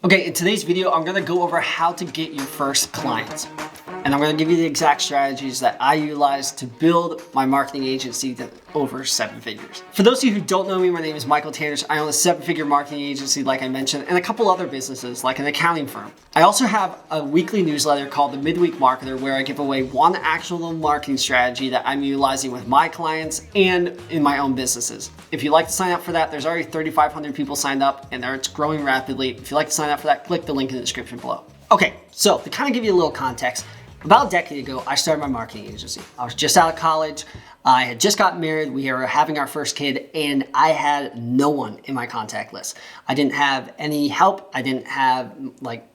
Okay, in today's video, I'm gonna go over how to get your first clients. And I'm gonna give you the exact strategies that I utilize to build my marketing agency to over 7 figures. For those of you who don't know me, my name is Michael Tanners. I own a 7-figure marketing agency, like I mentioned, and a couple other businesses, like an accounting firm. I also have a weekly newsletter called the Midweek Marketer, where I give away one actual marketing strategy that I'm utilizing with my clients and in my own businesses. If you'd like to sign up for that, there's already 3,500 people signed up, and it's growing rapidly. If you'd like to sign up for that, click the link in the description below. Okay, so to kind of give you a little context, about a decade ago, I started my marketing agency. I was just out of college. I had just gotten married. We were having our first kid, and I had no one in my contact list. I didn't have any help. I didn't have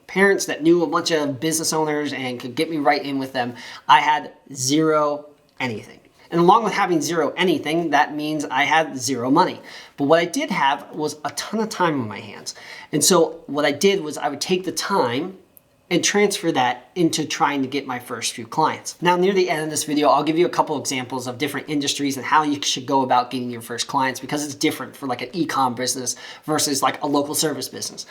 parents that knew a bunch of business owners and could get me right in with them. I had zero anything. And along with having zero anything, that means I had zero money. But what I did have was a ton of time on my hands. And so what I did was I would take the time and transfer that into trying to get my first few clients. Now, near the end of this video, I'll give you a couple examples of different industries and how you should go about getting your first clients, because it's different for like an e-com business versus like a local service business.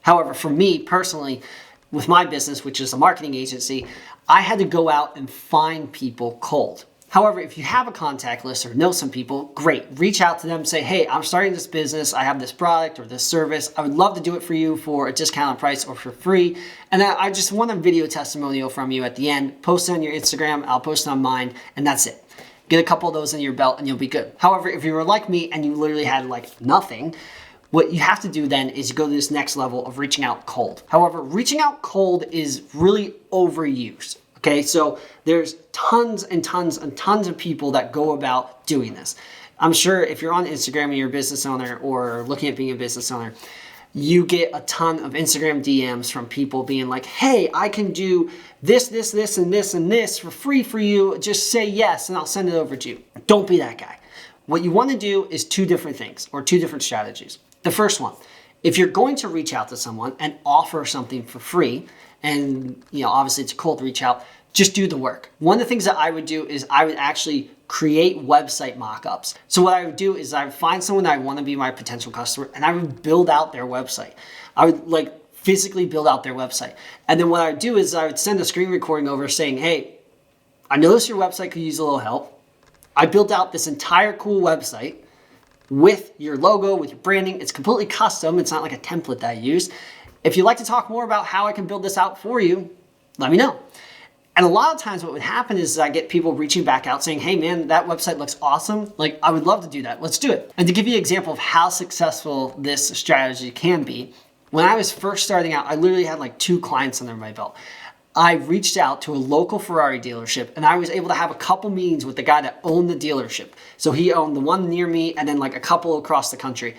However, for me personally, with my business, which is a marketing agency, I had to go out and find people cold. However, if you have a contact list or know some people, great. Reach out to them, say, hey, I'm starting this business. I have this product or this service. I would love to do it for you for a discounted price or for free. And I just want a video testimonial from you at the end. Post it on your Instagram. I'll post it on mine, and that's it. Get a couple of those in your belt and you'll be good. However, if you were like me and you literally had like nothing, what you have to do then is you go to this next level of reaching out cold. However, reaching out cold is really overused. Okay, so there's tons and tons and tons of people that go about doing this. I'm sure if you're on Instagram and you're a business owner or looking at being a business owner, you get a ton of Instagram DMs from people being like, hey, I can do this, this, this, and this, and this for free for you. Just say yes and I'll send it over to you. Don't be that guy. What you want to do is 2 different things or 2 different strategies. The first one, if you're going to reach out to someone and offer something for free, and obviously it's a cold reach out, just do the work. One of the things that I would do is I would actually create website mock-ups. So what I would do is I would find someone that I want to be my potential customer, and I would build out their website. I would physically build out their website. And then what I would do is I would send a screen recording over saying, hey, I noticed your website could use a little help. I built out this entire cool website with your logo, with your branding. It's completely custom. It's not like a template that I use. If you'd like to talk more about how I can build this out for you, let me know. And a lot of times what would happen is I get people reaching back out saying, hey man, that website looks awesome. I would love to do that. Let's do it. And to give you an example of how successful this strategy can be, when I was first starting out, I literally had 2 clients under my belt. I reached out to a local Ferrari dealership, and I was able to have a couple meetings with the guy that owned the dealership. So he owned the one near me and then a couple across the country,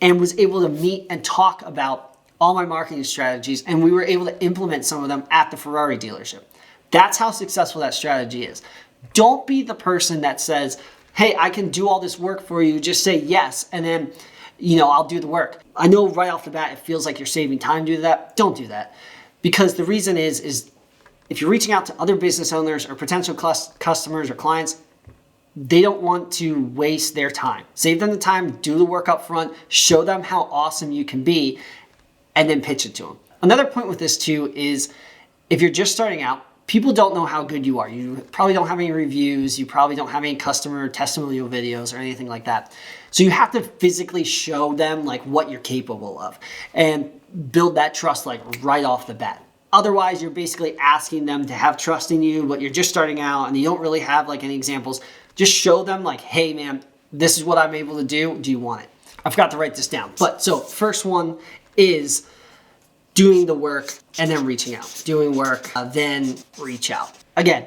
and was able to meet and talk about all my marketing strategies, and we were able to implement some of them at the Ferrari dealership. That's how successful that strategy is. Don't be the person that says, hey, I can do all this work for you. Just say yes, and then, I'll do the work. I know right off the bat, it feels like you're saving time to do that. Don't do that. Because the reason is if you're reaching out to other business owners or potential customers or clients, they don't want to waste their time. Save them the time, do the work up front, show them how awesome you can be, and then pitch it to them. Another point with this too is if you're just starting out, people don't know how good you are. You probably don't have any reviews. You probably don't have any customer testimonial videos or anything like that. So you have to physically show them what you're capable of and build that trust right off the bat. Otherwise, you're basically asking them to have trust in you, but you're just starting out and you don't really have any examples. Just show them hey man, this is what I'm able to do. Do you want it? I forgot to write this down. So first one is doing the work and then reaching out. Doing work, then reach out. Again,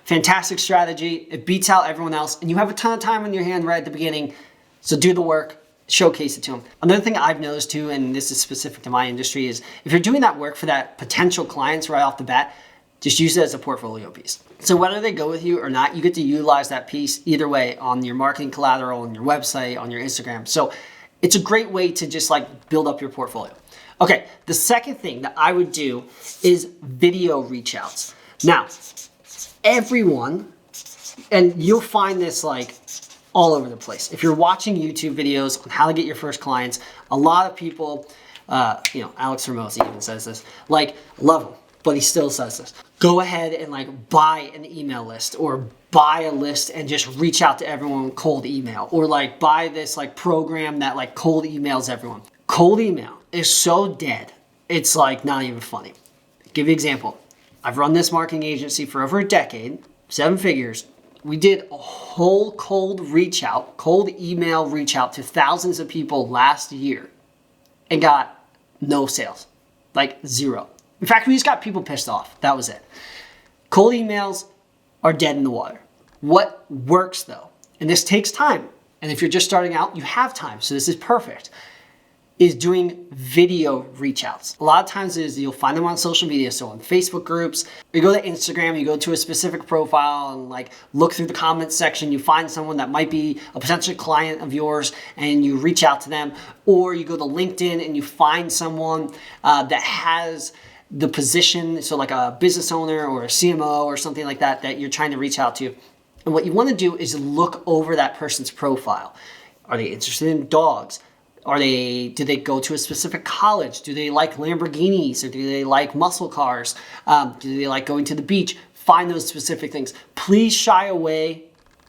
fantastic strategy. It beats out everyone else, and you have a ton of time on your hand right at the beginning. So do the work, showcase it to them. Another thing I've noticed too, and this is specific to my industry, is if you're doing that work for that potential clients right off the bat, just use it as a portfolio piece. So whether they go with you or not, you get to utilize that piece either way on your marketing collateral, on your website, on your Instagram. So it's a great way to just build up your portfolio. Okay, the second thing that I would do is video reach outs. Now, everyone, and you'll find this all over the place. If you're watching YouTube videos on how to get your first clients, a lot of people Alex Ramosi even says this. Like, love him, but he still says this. Go ahead and like buy an email list, or buy a list and just reach out to everyone with cold email, or like buy this like program that like cold emails everyone. Cold email is so dead. It's like not even funny. Give you an example. I've run this marketing agency for over a decade, 7 figures. We did a whole cold email reach out to thousands of people last year and got no sales, like 0. In fact, we just got people pissed off. That was it. Cold emails are dead in the water. What works though, and this takes time, and if you're just starting out, you have time, so this is perfect, is doing video reach outs. A lot of times you'll find them on social media, so on Facebook groups, you go to Instagram, you go to a specific profile and like look through the comments section, you find someone that might be a potential client of yours and you reach out to them, or you go to LinkedIn and you find someone that has the position, so like a business owner or a CMO or something like that, that you're trying to reach out to. And what you want to do is look over that person's profile. Are they interested in dogs? Do they go to a specific college? Do they like Lamborghinis, or do they like muscle cars? Do they like going to the beach? Find those specific things. Please shy away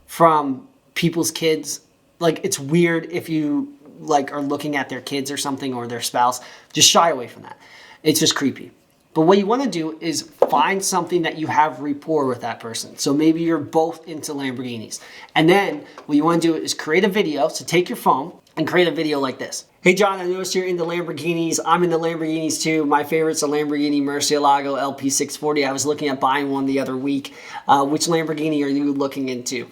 from people's kids. Like, it's weird if you like are looking at their kids or something, or their spouse. Just shy away from that. It's just creepy. But what you want to do is find something that you have rapport with that person. So maybe you're both into Lamborghinis. And then what you want to do is create a video. So take your phone and create a video like this. Hey John, I noticed you're into Lamborghinis. I'm into Lamborghinis too. My favorite's a Lamborghini Murcielago LP640. I was looking at buying one the other week. Which Lamborghini are you looking into?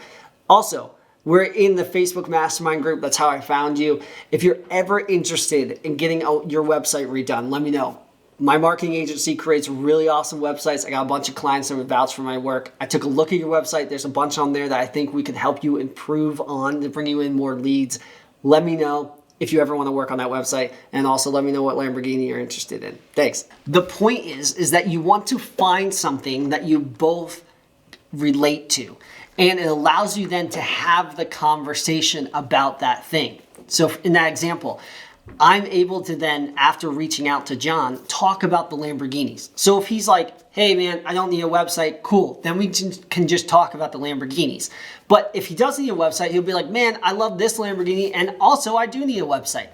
Also, we're in the Facebook Mastermind group. That's how I found you. If you're ever interested in getting your website redone, let me know. My marketing agency creates really awesome websites. I got a bunch of clients that would vouch for my work. I took a look at your website. There's a bunch on there that I think we could help you improve on to bring you in more leads. Let me know if you ever want to work on that website, and also let me know what Lamborghini you're interested in. Thanks. The point is that you want to find something that you both relate to, and it allows you then to have the conversation about that thing. So in that example, I'm able to then, after reaching out to John, talk about the Lamborghinis. So if he's like, hey man, I don't need a website, cool, then we can just talk about the Lamborghinis. But if he does need a website, he'll be like, man, I love this Lamborghini, and also I do need a website.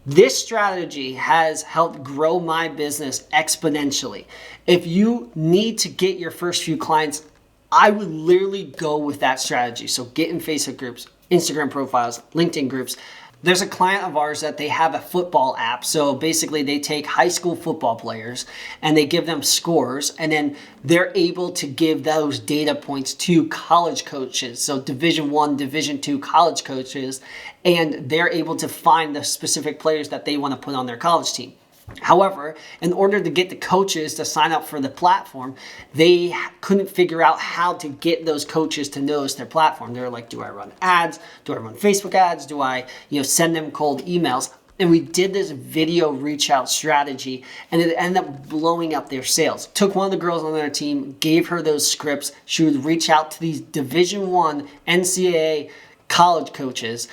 This strategy has helped grow my business exponentially. If you need to get your first few clients, I would literally go with that strategy. So get in Facebook groups, Instagram profiles, LinkedIn groups. There's a client of ours that they have a football app. So basically they take high school football players and they give them scores, and then they're able to give those data points to college coaches. So Division I, Division II college coaches, and they're able to find the specific players that they want to put on their college team. However, in order to get the coaches to sign up for the platform, they couldn't figure out how to get those coaches to notice their platform. They're like, do I run ads? Do I run Facebook ads? Do I, send them cold emails? And we did this video reach out strategy, and it ended up blowing up their sales. Took one of the girls on their team, gave her those scripts. She would reach out to these Division I NCAA college coaches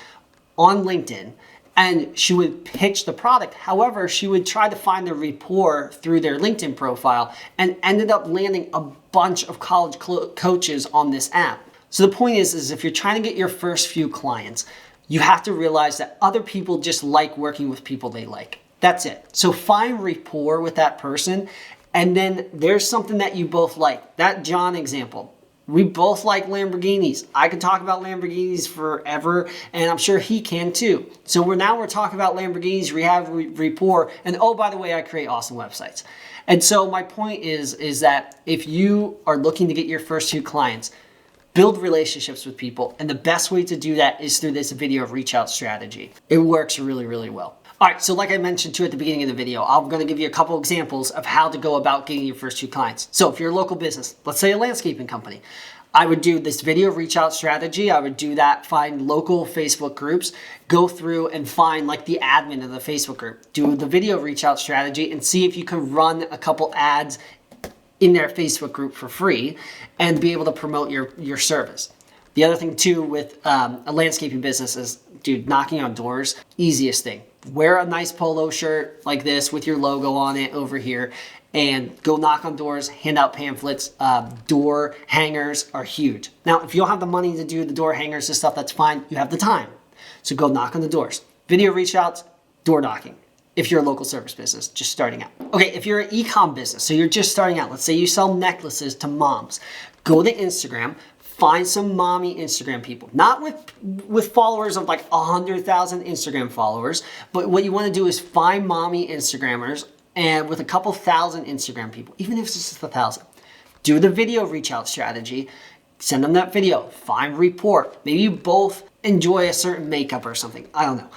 on LinkedIn, and she would pitch the product. However, she would try to find the rapport through their LinkedIn profile, and ended up landing a bunch of college coaches on this app. So the point is if you're trying to get your first few clients, you have to realize that other people just like working with people they like. That's it. So find rapport with that person, and then there's something that you both like. That John example. We both like Lamborghinis. I could talk about Lamborghinis forever, and I'm sure he can too. So we're talking about Lamborghinis, we have rapport, and oh, by the way, I create awesome websites. And so my point is that if you are looking to get your first few clients, build relationships with people, and the best way to do that is through this video reach out strategy. It works really, really well. All right, so like I mentioned too at the beginning of the video, I'm gonna give you a couple examples of how to go about getting your first few clients. So if you're a local business, let's say a landscaping company, I would do this video reach out strategy. I would do that, find local Facebook groups, go through and find like the admin of the Facebook group, do the video reach out strategy, and see if you can run a couple ads in their Facebook group for free and be able to promote your service. The other thing too with a landscaping business is, dude, knocking on doors, easiest thing. wear a nice polo shirt like this with your logo on it over here, and go knock on doors, hand out pamphlets. Door hangers are huge. Now, if you don't have the money to do the door hangers and stuff, that's fine. You have the time. So go knock on the doors. Video reach outs, door knocking. If you're a local service business, just starting out. Okay, if you're an e-com business, so you're just starting out, let's say you sell necklaces to moms, go to Instagram, find some mommy Instagram people, not with followers of like 100,000 Instagram followers, but what you want to do is find mommy Instagrammers and with a couple thousand Instagram people, even if it's just 1,000. Do the video reach out strategy, send them that video, find report. Maybe you both enjoy a certain makeup or something, I don't know.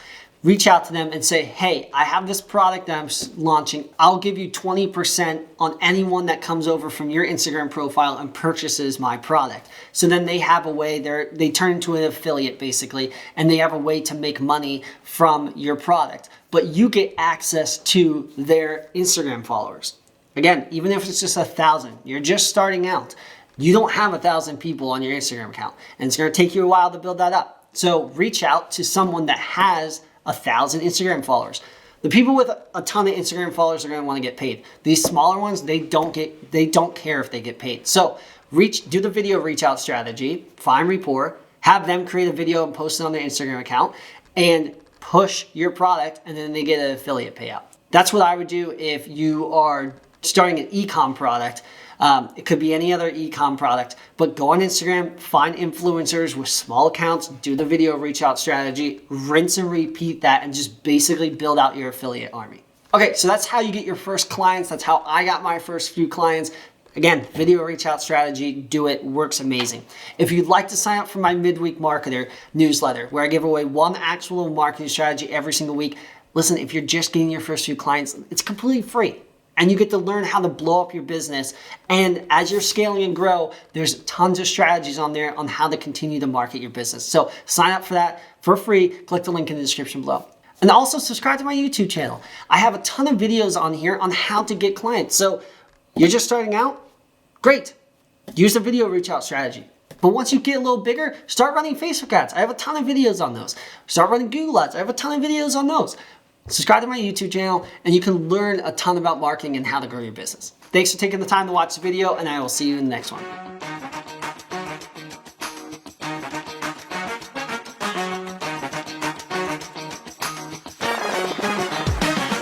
Reach out to them and say, hey, I have this product that I'm launching. I'll give you 20% on anyone that comes over from your Instagram profile and purchases my product. So then they have a way, they turn into an affiliate basically, and they have a way to make money from your product. But you get access to their Instagram followers. Again, even if it's just 1,000, you're just starting out. You don't have 1,000 people on your Instagram account, and it's gonna take you a while to build that up. So reach out to someone that has 1,000 Instagram followers. The people with a ton of Instagram followers are going to want to get paid. These smaller ones, they don't care if they get paid. So do the video reach out strategy, find rapport, have them create a video and post it on their Instagram account, and push your product, and then they get an affiliate payout. That's what I would do if you are starting an e-com product. It could be any other e-com product, but go on Instagram, find influencers with small accounts, do the video reach out strategy, rinse and repeat that, and just basically build out your affiliate army. Okay, so that's how you get your first clients. That's how I got my first few clients. Again, video reach out strategy, do it, works amazing. If you'd like to sign up for my midweek marketer newsletter, where I give away one actual marketing strategy every single week, listen, if you're just getting your first few clients, it's completely free. And you get to learn how to blow up your business. And as you're scaling and grow, there's tons of strategies on there on how to continue to market your business. So sign up for that for free. Click the link in the description below. And also subscribe to my YouTube channel. I have a ton of videos on here on how to get clients. So you're just starting out? Great. Use the video reach out strategy. But once you get a little bigger, start running Facebook ads. I have a ton of videos on those. Start running Google ads. I have a ton of videos on those. Subscribe to my YouTube channel and you can learn a ton about marketing and how to grow your business. Thanks for taking the time to watch the video, and I will see you in the next one.